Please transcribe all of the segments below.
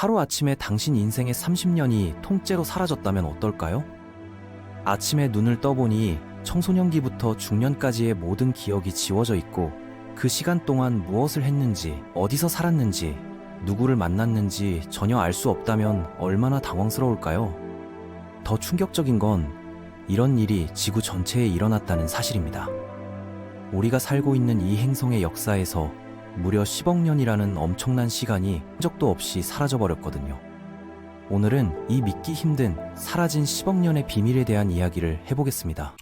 하루아침에 당신 인생의 30년이 통째로 사라졌다면 어떨까요? 아침에 눈을 떠보니 청소년기부터 중년까지의 모든 기억이 지워져 있고 그 시간 동안 무엇을 했는지, 어디서 살았는지, 누구를 만났는지 전혀 알 수 없다면 얼마나 당황스러울까요? 더 충격적인 건 이런 일이 지구 전체에 일어났다는 사실입니다. 우리가 살고 있는 이 행성의 역사에서 무려 10억 년이라는 엄청난 시간이 흔적도 없이 사라져버렸거든요. 오늘은 이 믿기 힘든 사라진 10억 년의 비밀에 대한 이야기를 해보겠습니다.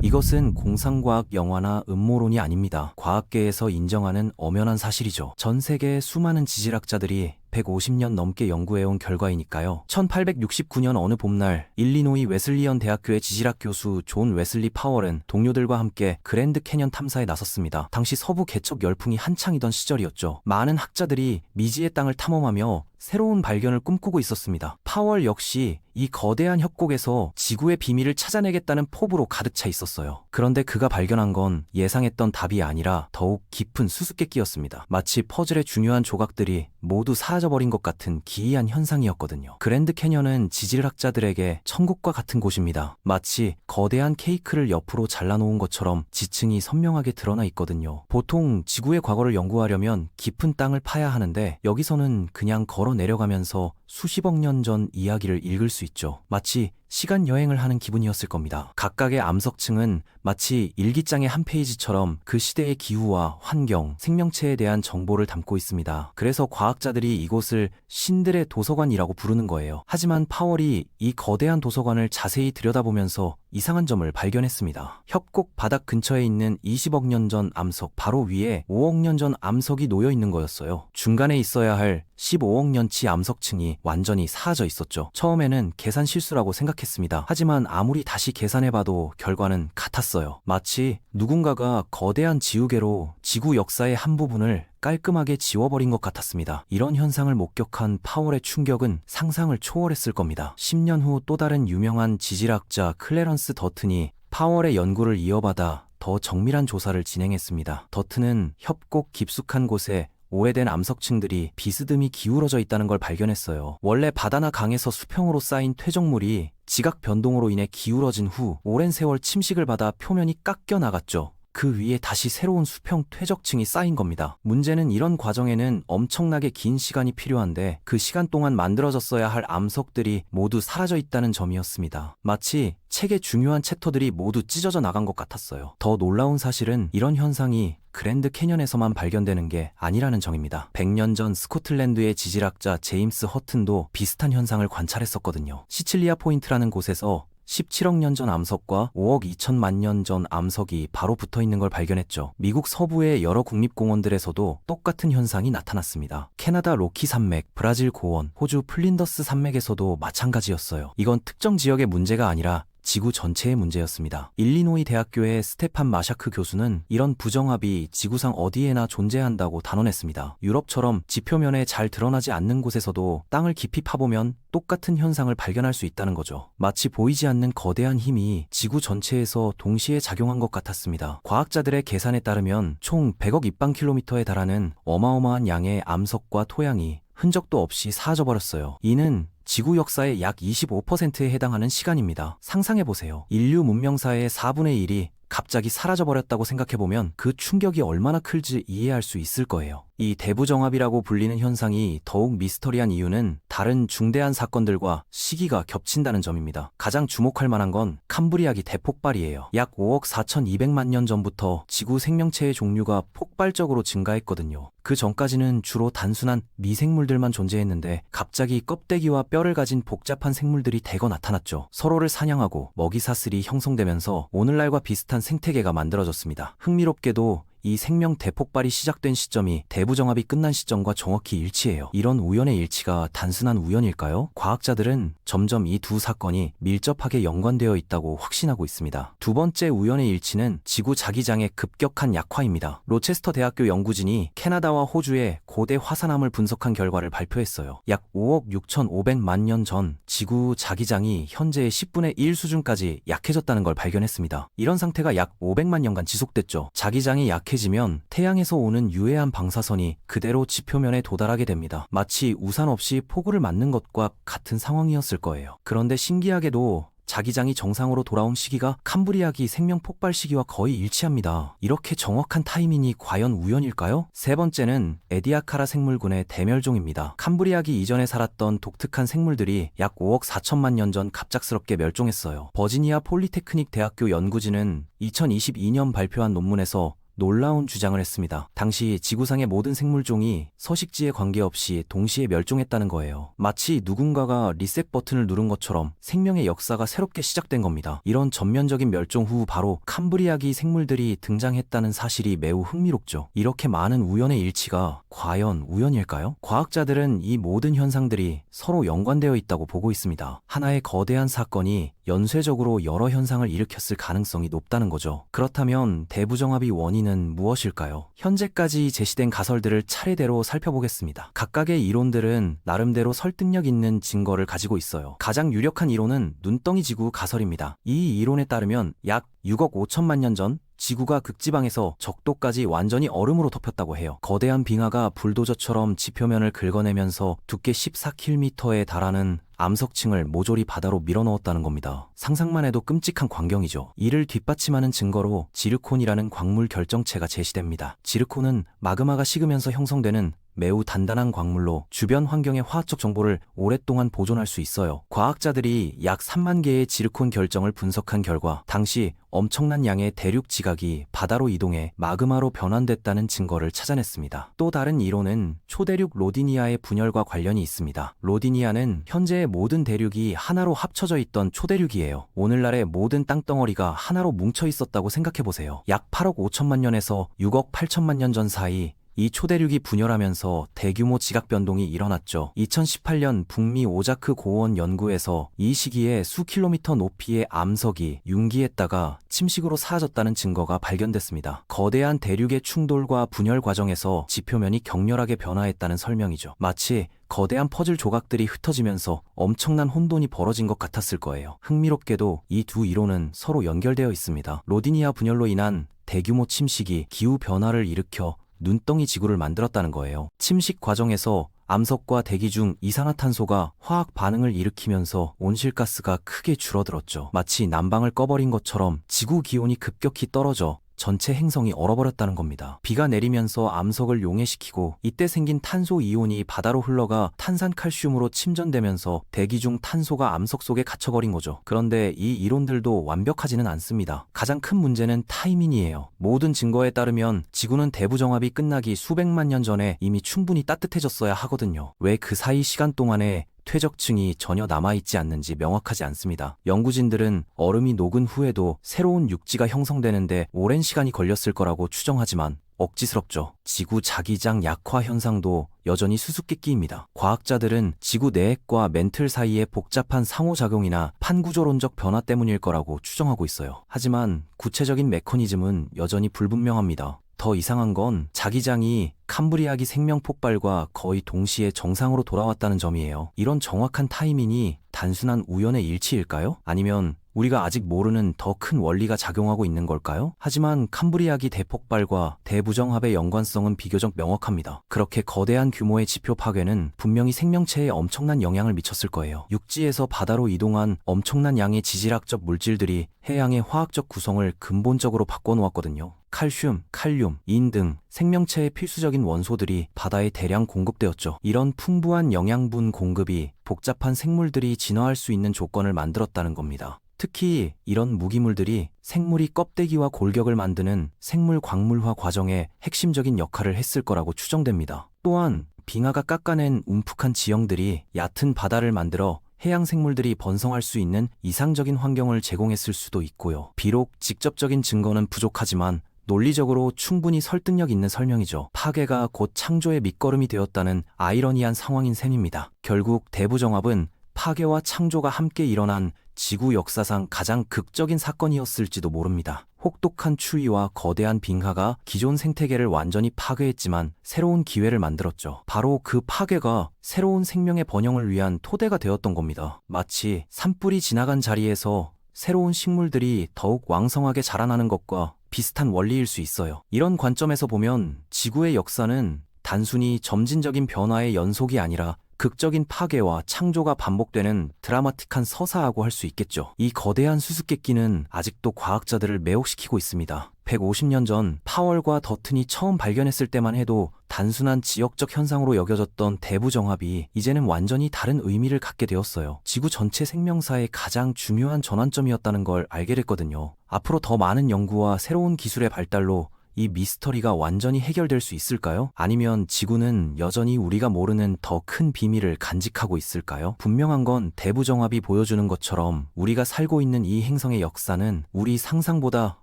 이것은 공상과학 영화나 음모론이 아닙니다. 과학계에서 인정하는 엄연한 사실이죠. 전 세계의 수많은 지질학자들이 150년 넘게 연구해온 결과이니까요. 1869년 어느 봄날 일리노이 웨슬리언 대학교의 지질학 교수 존 웨슬리 파월은 동료들과 함께 그랜드 캐년 탐사에 나섰습니다. 당시 서부 개척 열풍이 한창이던 시절이었죠. 많은 학자들이 미지의 땅을 탐험하며 새로운 발견을 꿈꾸고 있었습니다. 파월 역시 이 거대한 협곡에서 지구의 비밀을 찾아내겠다는 포부로 가득 차 있었어요. 그런데 그가 발견한 건 예상했던 답이 아니라 더욱 깊은 수수께끼였습니다. 마치 퍼즐의 중요한 조각들이 모두 사라져버린 것 같은 기이한 현상이었거든요. 그랜드 캐년은 지질학자들에게 천국과 같은 곳입니다. 마치 거대한 케이크를 옆으로 잘라놓은 것처럼 지층이 선명하게 드러나 있거든요. 보통 지구의 과거를 연구하려면 깊은 땅을 파야 하는데 여기서는 그냥 걸어 내려가면서 수십억 년 전 이야기를 읽을 수 있죠. 마치 시간 여행을 하는 기분이었을 겁니다. 각각의 암석층은 마치 일기장의 한 페이지처럼 그 시대의 기후와 환경, 생명체에 대한 정보를 담고 있습니다. 그래서 과학자들이 이곳을 신들의 도서관이라고 부르는 거예요. 하지만 파월이 이 거대한 도서관을 자세히 들여다보면서 이상한 점을 발견했습니다. 협곡 바닥 근처에 있는 20억 년 전 암석 바로 위에 5억 년 전 암석이 놓여 있는 거였어요. 중간에 있어야 할 15억 년치 암석층이 완전히 사라져 있었죠. 처음에는 계산 실수라고 생각했습니다. 하지만 아무리 다시 계산해봐도 결과는 같았어요. 마치 누군가가 거대한 지우개로 지구 역사의 한 부분을 깔끔하게 지워버린 것 같았습니다. 이런 현상을 목격한 파월의 충격은 상상을 초월했을 겁니다. 10년 후 또 다른 유명한 지질학자 클래런스 더튼이 파월의 연구를 이어받아 더 정밀한 조사를 진행했습니다. 더튼은 협곡 깊숙한 곳에 오래된 암석층들이 비스듬히 기울어져 있다는 걸 발견했어요. 원래 바다나 강에서 수평으로 쌓인 퇴적물이 지각 변동으로 인해 기울어진 후 오랜 세월 침식을 받아 표면이 깎여 나갔죠. 그 위에 다시 새로운 수평 퇴적층이 쌓인 겁니다. 문제는 이런 과정에는 엄청나게 긴 시간이 필요한데 그 시간 동안 만들어졌어야 할 암석들이 모두 사라져 있다는 점이었습니다. 마치 책의 중요한 챕터들이 모두 찢어져 나간 것 같았어요. 더 놀라운 사실은 이런 현상이 그랜드 캐년에서만 발견되는 게 아니라는 점입니다. 100년 전 스코틀랜드의 지질학자 제임스 허튼도 비슷한 현상을 관찰했었거든요. 시칠리아 포인트라는 곳에서 17억 년 전 암석과 5억 2천만 년 전 암석이 바로 붙어 있는 걸 발견했죠. 미국 서부의 여러 국립공원들에서도 똑같은 현상이 나타났습니다. 캐나다 로키 산맥, 브라질 고원, 호주 플린더스 산맥에서도 마찬가지였어요. 이건 특정 지역의 문제가 아니라 지구 전체의 문제였습니다. 일리노이 대학교의 스테판 마샤크 교수는 이런 부정합이 지구상 어디에나 존재한다고 단언했습니다. 유럽처럼 지표면에 잘 드러나지 않는 곳에서도 땅을 깊이 파보면 똑같은 현상을 발견할 수 있다는 거죠. 마치 보이지 않는 거대한 힘이 지구 전체에서 동시에 작용한 것 같았습니다. 과학자들의 계산에 따르면 총 100억 입방킬로미터에 달하는 어마어마한 양의 암석과 토양이 흔적도 없이 사라져버렸어요. 이는 지구 역사의 약 25%에 해당하는 시간입니다. 상상해보세요. 인류 문명사의 4분의 1이 갑자기 사라져버렸다고 생각해보면 그 충격이 얼마나 클지 이해할 수 있을 거예요. 이 대부정합이라고 불리는 현상이 더욱 미스터리한 이유는 다른 중대한 사건들과 시기가 겹친다는 점입니다. 가장 주목할 만한 건 캄브리아기 대폭발이에요. 약 5억 4,200만 년 전부터 지구 생명체의 종류가 폭발적으로 증가했거든요. 그 전까지는 주로 단순한 미생물들만 존재했는데 갑자기 껍데기와 뼈를 가진 복잡한 생물들이 대거 나타났죠. 서로를 사냥하고 먹이사슬이 형성되면서 오늘날과 비슷한 생태계가 만들어졌습니다. 흥미롭게도 이 생명 대폭발이 시작된 시점이 대부정합이 끝난 시점과 정확히 일치해요. 이런 우연의 일치가 단순한 우연일까요? 과학자들은 점점 이 두 사건이 밀접하게 연관되어 있다고 확신하고 있습니다. 두 번째 우연의 일치는 지구 자기장의 급격한 약화입니다. 로체스터 대학교 연구진이 캐나다와 호주의 고대 화산암을 분석한 결과를 발표했어요. 약 5억 6,500만 년 전 지구 자기장이 현재의 10분의 1 수준까지 약해졌다는 걸 발견했습니다. 이런 상태가 약 500만 년간 지속됐죠. 자기장이 약해지면 태양에서 오는 유해한 방사선이 그대로 지표면에 도달하게 됩니다. 마치 우산 없이 폭우를 맞는 것과 같은 상황이었을 거예요. 그런데 신기하게도 자기장이 정상으로 돌아온 시기가 캄브리아기 생명 폭발 시기와 거의 일치합니다. 이렇게 정확한 타이밍이 과연 우연일까요? 세 번째는 에디아카라 생물군의 대멸종입니다. 캄브리아기 이전에 살았던 독특한 생물들이 약 5억 4천만 년 전 갑작스럽게 멸종했어요. 버지니아 폴리테크닉 대학교 연구진은 2022년 발표한 논문에서 놀라운 주장을 했습니다. 당시 지구상의 모든 생물종이 서식지에 관계없이 동시에 멸종했다는 거예요. 마치 누군가가 리셋 버튼을 누른 것처럼 생명의 역사가 새롭게 시작된 겁니다. 이런 전면적인 멸종 후 바로 캄브리아기 생물들이 등장했다는 사실이 매우 흥미롭죠. 이렇게 많은 우연의 일치가 과연 우연일까요? 과학자들은 이 모든 현상들이 서로 연관되어 있다고 보고 있습니다. 하나의 거대한 사건이 연쇄적으로 여러 현상을 일으켰을 가능성이 높다는 거죠. 그렇다면 대부정합의 원인은 무엇일까요? 현재까지 제시된 가설들을 차례대로 살펴보겠습니다. 각각의 이론들은 나름대로 설득력 있는 증거를 가지고 있어요. 가장 유력한 이론은 눈덩이 지구 가설입니다. 이 이론에 따르면 약 6억 5천만 년 전 지구가 극지방에서 적도까지 완전히 얼음으로 덮였다고 해요. 거대한 빙하가 불도저처럼 지표면을 긁어내면서 두께 14km에 달하는 암석층을 모조리 바다로 밀어넣었다는 겁니다. 상상만 해도 끔찍한 광경이죠. 이를 뒷받침하는 증거로 지르콘이라는 광물 결정체가 제시됩니다. 지르콘은 마그마가 식으면서 형성되는 매우 단단한 광물로 주변 환경의 화학적 정보를 오랫동안 보존할 수 있어요. 과학자들이 약 3만 개의 지르콘 결정을 분석한 결과 당시 엄청난 양의 대륙 지각이 바다로 이동해 마그마로 변환됐다는 증거를 찾아냈습니다. 또 다른 이론은 초대륙 로디니아의 분열과 관련이 있습니다. 로디니아는 현재의 모든 대륙이 하나로 합쳐져 있던 초대륙이에요. 오늘날의 모든 땅덩어리가 하나로 뭉쳐 있었다고 생각해보세요. 약 8억 5천만 년에서 6억 8천만 년 전 사이 이 초대륙이 분열하면서 대규모 지각 변동이 일어났죠. 2018년 북미 오자크 고원 연구에서 이 시기에 수 킬로미터 높이의 암석이 융기했다가 침식으로 사라졌다는 증거가 발견됐습니다. 거대한 대륙의 충돌과 분열 과정에서 지표면이 격렬하게 변화했다는 설명이죠. 마치 거대한 퍼즐 조각들이 흩어지면서 엄청난 혼돈이 벌어진 것 같았을 거예요. 흥미롭게도 이 두 이론은 서로 연결되어 있습니다. 로디니아 분열로 인한 대규모 침식이 기후 변화를 일으켜 눈덩이 지구를 만들었다는 거예요. 침식 과정에서 암석과 대기 중 이산화탄소가 화학 반응을 일으키면서 온실가스가 크게 줄어들었죠. 마치 난방을 꺼버린 것처럼 지구 기온이 급격히 떨어져 전체 행성이 얼어버렸다는 겁니다. 비가 내리면서 암석을 용해시키고 이때 생긴 탄소 이온이 바다로 흘러가 탄산칼슘으로 침전되면서 대기 중 탄소가 암석 속에 갇혀버린 거죠. 그런데 이 이론들도 완벽하지는 않습니다. 가장 큰 문제는 타이밍이에요. 모든 증거에 따르면 지구는 대부정합이 끝나기 수백만 년 전에 이미 충분히 따뜻해졌어야 하거든요. 왜 그 사이 시간 동안에 퇴적층이 전혀 남아있지 않는지 명확하지 않습니다. 연구진들은 얼음이 녹은 후에도 새로운 육지가 형성되는데 오랜 시간이 걸렸을 거라고 추정하지만 억지스럽죠. 지구 자기장 약화 현상도 여전히 수수께끼입니다. 과학자들은 지구 내핵과 멘틀 사이의 복잡한 상호작용이나 판구조론적 변화 때문일 거라고 추정하고 있어요. 하지만 구체적인 메커니즘은 여전히 불분명합니다. 더 이상한 건 자기장이 캄브리아기 생명 폭발과 거의 동시에 정상으로 돌아왔다는 점이에요. 이런 정확한 타이밍이 단순한 우연의 일치일까요? 아니면 우리가 아직 모르는 더 큰 원리가 작용하고 있는 걸까요? 하지만 캄브리아기 대폭발과 대부정합의 연관성은 비교적 명확합니다. 그렇게 거대한 규모의 지표 파괴는 분명히 생명체에 엄청난 영향을 미쳤을 거예요. 육지에서 바다로 이동한 엄청난 양의 지질학적 물질들이 해양의 화학적 구성을 근본적으로 바꿔놓았거든요. 칼슘, 칼륨, 인 등 생명체의 필수적인 원소들이 바다에 대량 공급되었죠. 이런 풍부한 영양분 공급이 복잡한 생물들이 진화할 수 있는 조건을 만들었다는 겁니다. 특히 이런 무기물들이 생물이 껍데기와 골격을 만드는 생물 광물화 과정에 핵심적인 역할을 했을 거라고 추정됩니다. 또한 빙하가 깎아낸 움푹한 지형들이 얕은 바다를 만들어 해양 생물들이 번성할 수 있는 이상적인 환경을 제공했을 수도 있고요. 비록 직접적인 증거는 부족하지만 논리적으로 충분히 설득력 있는 설명이죠. 파괴가 곧 창조의 밑거름이 되었다는 아이러니한 상황인 셈입니다. 결국 대부정합은 파괴와 창조가 함께 일어난 지구 역사상 가장 극적인 사건이었을지도 모릅니다. 혹독한 추위와 거대한 빙하가 기존 생태계를 완전히 파괴했지만 새로운 기회를 만들었죠. 바로 그 파괴가 새로운 생명의 번영을 위한 토대가 되었던 겁니다. 마치 산불이 지나간 자리에서 새로운 식물들이 더욱 왕성하게 자라나는 것과 비슷한 원리일 수 있어요. 이런 관점에서 보면 지구의 역사는 단순히 점진적인 변화의 연속이 아니라 극적인 파괴와 창조가 반복되는 드라마틱한 서사라고 할 수 있겠죠. 이 거대한 수수께끼는 아직도 과학자들을 매혹시키고 있습니다. 150년 전 파월과 더튼이 처음 발견했을 때만 해도 단순한 지역적 현상으로 여겨졌던 대부정합이 이제는 완전히 다른 의미를 갖게 되었어요. 지구 전체 생명사의 가장 중요한 전환점이었다는 걸 알게 됐거든요. 앞으로 더 많은 연구와 새로운 기술의 발달로 이 미스터리가 완전히 해결될 수 있을까요? 아니면 지구는 여전히 우리가 모르는 더 큰 비밀을 간직하고 있을까요? 분명한 건 대부정합이 보여주는 것처럼 우리가 살고 있는 이 행성의 역사는 우리 상상보다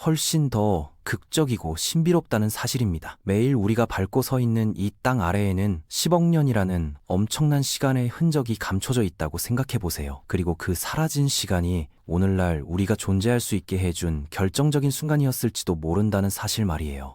훨씬 더 극적이고 신비롭다는 사실입니다. 매일 우리가 밟고 서 있는 이 땅 아래에는 10억 년이라는 엄청난 시간의 흔적이 감춰져 있다고 생각해 보세요. 그리고 그 사라진 시간이 오늘날 우리가 존재할 수 있게 해준 결정적인 순간이었을지도 모른다는 사실 말이에요.